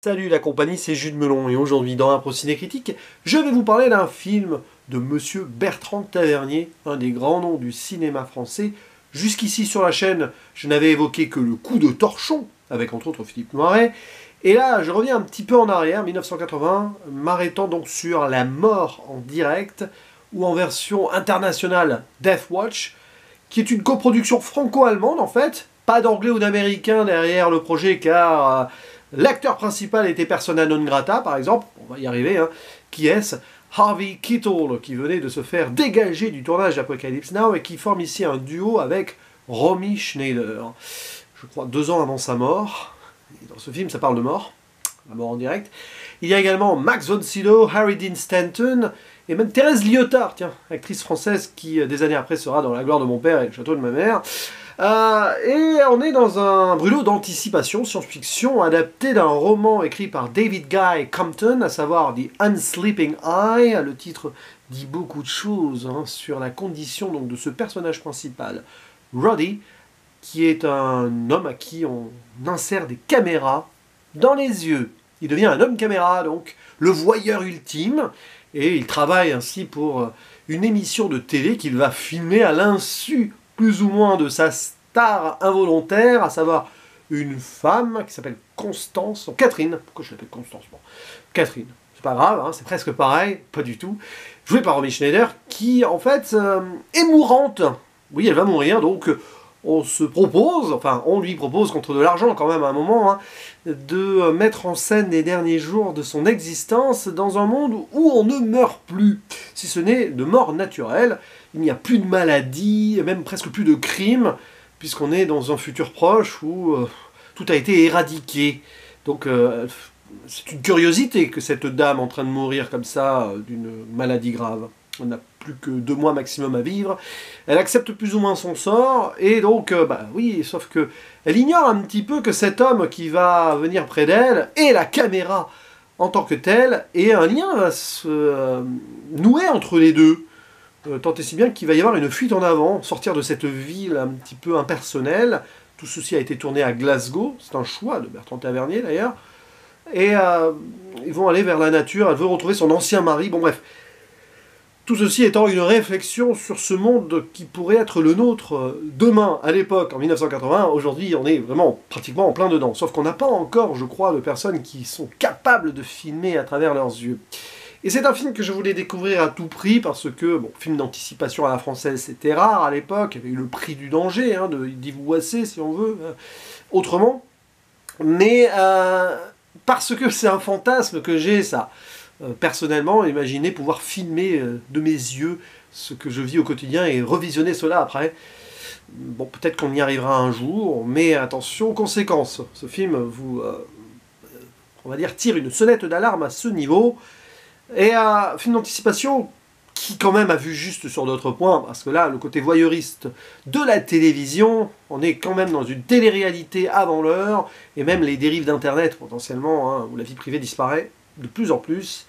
Salut la compagnie, c'est Jules Melon et aujourd'hui dans Impro Ciné Critique, je vais vous parler d'un film de Monsieur Bertrand Tavernier, un des grands noms du cinéma français. Jusqu'ici sur la chaîne, je n'avais évoqué que Le Coup de Torchon, avec entre autres Philippe Noiret. Et là, je reviens un petit peu en arrière, 1980, m'arrêtant donc sur La Mort en direct, ou en version internationale Death Watch, qui est une coproduction franco-allemande en fait, pas d'anglais ou d'américain derrière le projet car... l'acteur principal était persona non grata, par exemple, on va y arriver, hein. Qui est-ce? Harvey Keitel, qui venait de se faire dégager du tournage d'Apocalypse Now et qui forme ici un duo avec Romy Schneider. Je crois 2 ans avant sa mort. Et dans ce film, ça parle de mort, la mort en direct. Il y a également Max von Sydow, Harry Dean Stanton et même Thérèse Liotard, tiens, actrice française qui, des années après, sera dans La gloire de mon père et Le château de ma mère. Et on est dans un brûlot d'anticipation, science-fiction, adapté d'un roman écrit par David Guy Compton, à savoir The Unsleeping Eye. Le titre dit beaucoup de choses hein, sur la condition donc, de ce personnage principal, Roddy, qui est un homme à qui on insère des caméras dans les yeux. Il devient un homme caméra, donc le voyeur ultime, et il travaille ainsi pour une émission de télé qu'il va filmer à l'insu plus ou moins de sa star involontaire, à savoir une femme qui s'appelle Constance, Catherine, pourquoi je l'appelle Constance? Bon, Catherine, c'est pas grave, hein, c'est presque pareil, pas du tout, jouée par Romy Schneider, qui en fait est mourante, oui elle va mourir, donc on se propose, enfin on lui propose contre de l'argent quand même à un moment, hein, de mettre en scène les derniers jours de son existence dans un monde où on ne meurt plus, si ce n'est de mort naturelle. Il n'y a plus de maladies, même presque plus de crimes, puisqu'on est dans un futur proche où tout a été éradiqué. Donc c'est une curiosité que cette dame en train de mourir comme ça d'une maladie grave. On n'a plus que 2 mois maximum à vivre. Elle accepte plus ou moins son sort, et donc, bah oui, sauf que elle ignore un petit peu que cet homme qui va venir près d'elle, et la caméra en tant que telle, et un lien va se nouer entre les deux. Tant et si bien qu'il va y avoir une fuite en avant, sortir de cette ville un petit peu impersonnelle. Tout ceci a été tourné à Glasgow, c'est un choix de Bertrand Tavernier d'ailleurs. Et ils vont aller vers la nature, elle veut retrouver son ancien mari, bon bref. Tout ceci étant une réflexion sur ce monde qui pourrait être le nôtre demain, à l'époque, en 1980. Aujourd'hui, on est vraiment pratiquement en plein dedans. Sauf qu'on n'a pas encore, je crois, de personnes qui sont capables de filmer à travers leurs yeux. Et c'est un film que je voulais découvrir à tout prix, parce que, bon, film d'anticipation à la française, c'était rare à l'époque. Il y avait eu le prix du danger, hein, d'Yves Boisset, si on veut, autrement. Mais parce que c'est un fantasme que j'ai, ça. Personnellement, imaginer pouvoir filmer de mes yeux ce que je vis au quotidien et revisionner cela après. Bon, peut-être qu'on y arrivera un jour, mais attention aux conséquences. Ce film vous, on va dire, tire une sonnette d'alarme à ce niveau. Et un film d'anticipation qui quand même a vu juste sur d'autres points, parce que là, le côté voyeuriste de la télévision, on est quand même dans une télé-réalité avant l'heure, et même les dérives d'Internet, potentiellement, hein, où la vie privée disparaît de plus en plus.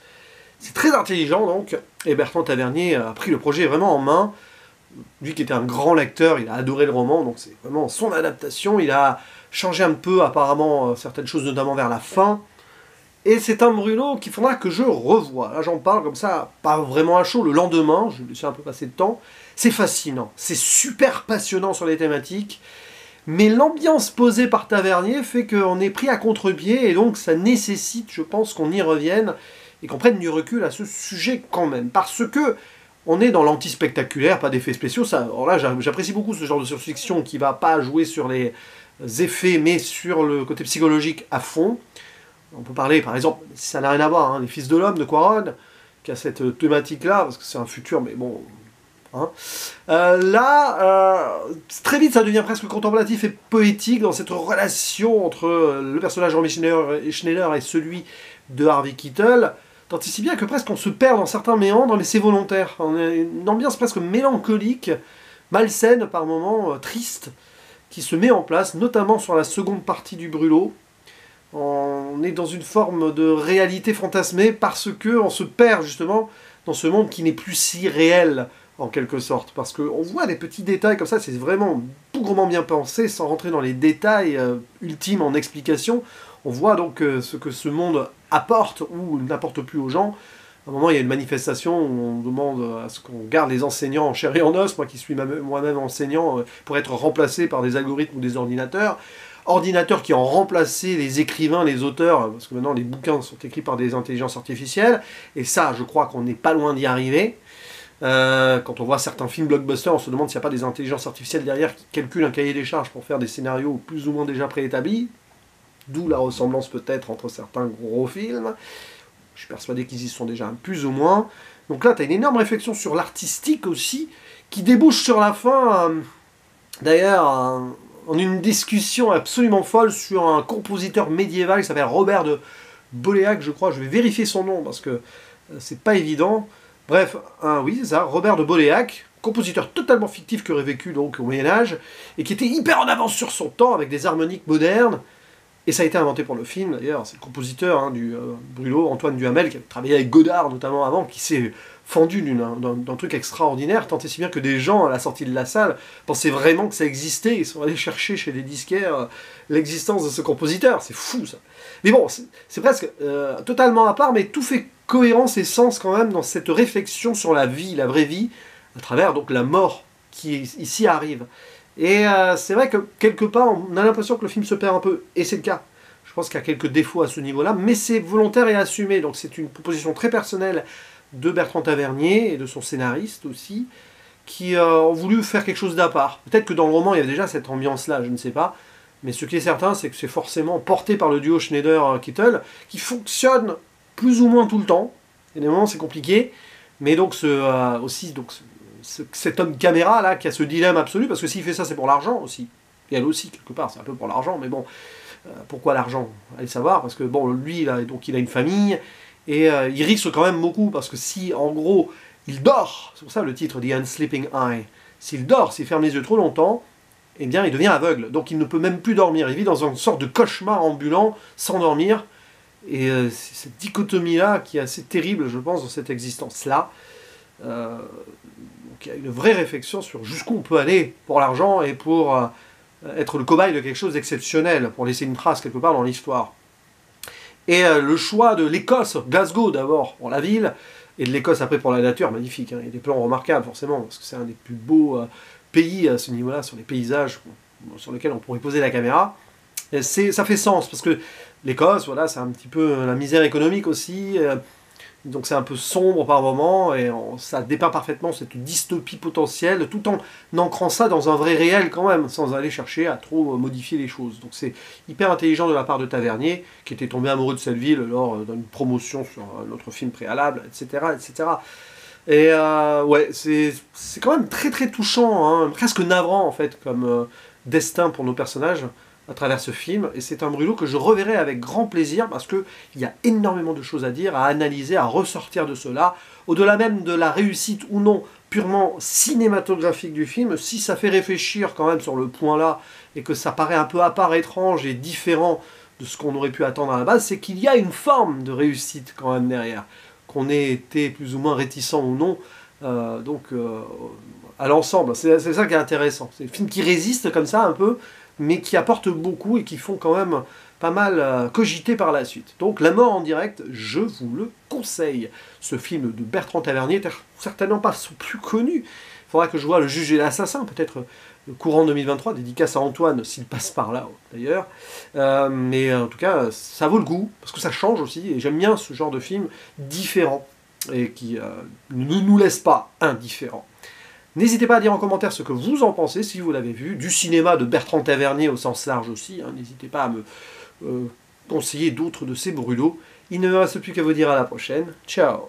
C'est très intelligent donc, et Bertrand Tavernier a pris le projet vraiment en main. Lui qui était un grand lecteur, il a adoré le roman, donc c'est vraiment son adaptation. Il a changé un peu apparemment certaines choses, notamment vers la fin. Et c'est un brûlot qu'il faudra que je revoie. Là j'en parle comme ça, pas vraiment à chaud, le lendemain, je vais laisser un peu passer de temps. C'est fascinant, c'est super passionnant sur les thématiques. Mais l'ambiance posée par Tavernier fait qu'on est pris à contre-pied, et donc ça nécessite, je pense, qu'on y revienne, et qu'on prenne du recul à ce sujet quand même. Parce que on est dans l'anti-spectaculaire, pas d'effets spéciaux. Ça, alors là, j'apprécie beaucoup ce genre de science-fiction qui va pas jouer sur les effets, mais sur le côté psychologique à fond. On peut parler, par exemple, si ça n'a rien à voir, hein, Les Fils de l'Homme de Quaron, qui a cette thématique-là, parce que c'est un futur, mais bon... Hein. Très vite, ça devient presque contemplatif et poétique dans cette relation entre le personnage de Romy Schneider et celui de Harvey Keitel, tant et si bien que presque on se perd dans certains méandres, mais c'est volontaire. On a une ambiance presque mélancolique, malsaine par moments, triste, qui se met en place, notamment sur la seconde partie du brûlot. On est dans une forme de réalité fantasmée parce qu'on se perd justement dans ce monde qui n'est plus si réel, en quelque sorte, parce qu'on voit des petits détails comme ça, c'est vraiment bougrement bien pensé, sans rentrer dans les détails ultimes en explication. On voit donc ce que ce monde apporte ou n'apporte plus aux gens. À un moment, il y a une manifestation où on demande à ce qu'on garde les enseignants en chair et en os, moi qui suis moi-même enseignant, pour être remplacés par des algorithmes ou des ordinateurs. Ordinateurs qui ont remplacé les écrivains, les auteurs, parce que maintenant les bouquins sont écrits par des intelligences artificielles, et ça, je crois qu'on n'est pas loin d'y arriver. Quand on voit certains films blockbusters, on se demande s'il n'y a pas des intelligences artificielles derrière qui calculent un cahier des charges pour faire des scénarios plus ou moins déjà préétablis, d'où la ressemblance peut-être entre certains gros films. Je suis persuadé qu'ils y sont déjà plus ou moins. Donc là, tu as une énorme réflexion sur l'artistique aussi, qui débouche sur la fin, d'ailleurs, en une discussion absolument folle sur un compositeur médiéval qui s'appelle Robert de Boléac, je crois. Je vais vérifier son nom parce que c'est pas évident. Bref, oui, c'est ça, Robert de Boléac, compositeur totalement fictif qui aurait vécu donc au Moyen-Âge, et qui était hyper en avance sur son temps, avec des harmoniques modernes. Et ça a été inventé pour le film, d'ailleurs, c'est le compositeur du Brûlot, Antoine Duhamel, qui avait travaillé avec Godard notamment avant, qui s'est fendu d'un truc extraordinaire, tant et si bien que des gens, à la sortie de la salle, pensaient vraiment que ça existait, ils sont allés chercher chez des disquaires l'existence de ce compositeur, c'est fou ça. Mais bon, c'est presque totalement à part, mais tout fait cohérence et sens quand même dans cette réflexion sur la vie, la vraie vie, à travers donc la mort qui ici arrive. Et c'est vrai que quelque part, on a l'impression que le film se perd un peu, et c'est le cas. Je pense qu'il y a quelques défauts à ce niveau-là, mais c'est volontaire et assumé. Donc c'est une proposition très personnelle de Bertrand Tavernier et de son scénariste aussi, qui ont voulu faire quelque chose d'à part. Peut-être que dans le roman, il y avait déjà cette ambiance-là, je ne sais pas. Mais ce qui est certain, c'est que c'est forcément porté par le duo Schneider-Kittel, qui fonctionne plus ou moins tout le temps. Il y a des moments, c'est compliqué. Mais donc, cet homme caméra là qui a ce dilemme absolu, parce que s'il fait ça c'est pour l'argent aussi, et elle aussi quelque part c'est un peu pour l'argent, mais bon, pourquoi l'argent? Allez savoir, parce que bon, lui il a une famille, et il risque quand même beaucoup, parce que si en gros il dort, c'est pour ça le titre The Unsleeping Eye, s'il dort, s'il ferme les yeux trop longtemps, eh bien il devient aveugle, donc il ne peut même plus dormir, il vit dans une sorte de cauchemar ambulant, sans dormir, et c'est cette dichotomie là qui est assez terrible je pense dans cette existence là. Donc il y a une vraie réflexion sur jusqu'où on peut aller pour l'argent et pour être le cobaye de quelque chose d'exceptionnel, pour laisser une trace quelque part dans l'histoire. Et le choix de l'Écosse, Glasgow d'abord pour la ville, et de l'Écosse après pour la nature, magnifique, hein. Il y a des plans remarquables forcément, parce que c'est un des plus beaux pays à ce niveau-là, sur les paysages sur lesquels on pourrait poser la caméra. Et ça fait sens, parce que l'Écosse, voilà, c'est un petit peu la misère économique aussi, donc c'est un peu sombre par moments, et ça dépeint parfaitement cette dystopie potentielle, tout en ancrant ça dans un vrai réel quand même, sans aller chercher à trop modifier les choses. Donc c'est hyper intelligent de la part de Tavernier, qui était tombé amoureux de cette ville lors d'une promotion sur notre film préalable, etc. etc. Et ouais, c'est quand même très très touchant, hein, presque navrant en fait, comme destin pour nos personnages, à travers ce film, et c'est un Brûlot que je reverrai avec grand plaisir, parce qu'il y a énormément de choses à dire, à analyser, à ressortir de cela, au-delà même de la réussite ou non purement cinématographique du film, si ça fait réfléchir quand même sur le point là, et que ça paraît un peu à part, étrange et différent de ce qu'on aurait pu attendre à la base, c'est qu'il y a une forme de réussite quand même derrière, qu'on ait été plus ou moins réticent ou non, à l'ensemble, c'est ça qui est intéressant, c'est des films qui résistent comme ça un peu, mais qui apportent beaucoup et qui font quand même pas mal cogiter par la suite. Donc La mort en direct, je vous le conseille. Ce film de Bertrand Tavernier est certainement pas son plus connu. Il faudra que je voie Le juge et l'assassin, peut-être le courant 2023, dédicace à Antoine, s'il passe par là d'ailleurs. Mais en tout cas, ça vaut le coup, parce que ça change aussi, et j'aime bien ce genre de film différent, et qui ne nous laisse pas indifférents. N'hésitez pas à dire en commentaire ce que vous en pensez, si vous l'avez vu, du cinéma de Bertrand Tavernier au sens large aussi, hein. N'hésitez pas à me conseiller d'autres de ces Brûlots. Il ne me reste plus qu'à vous dire à la prochaine. Ciao!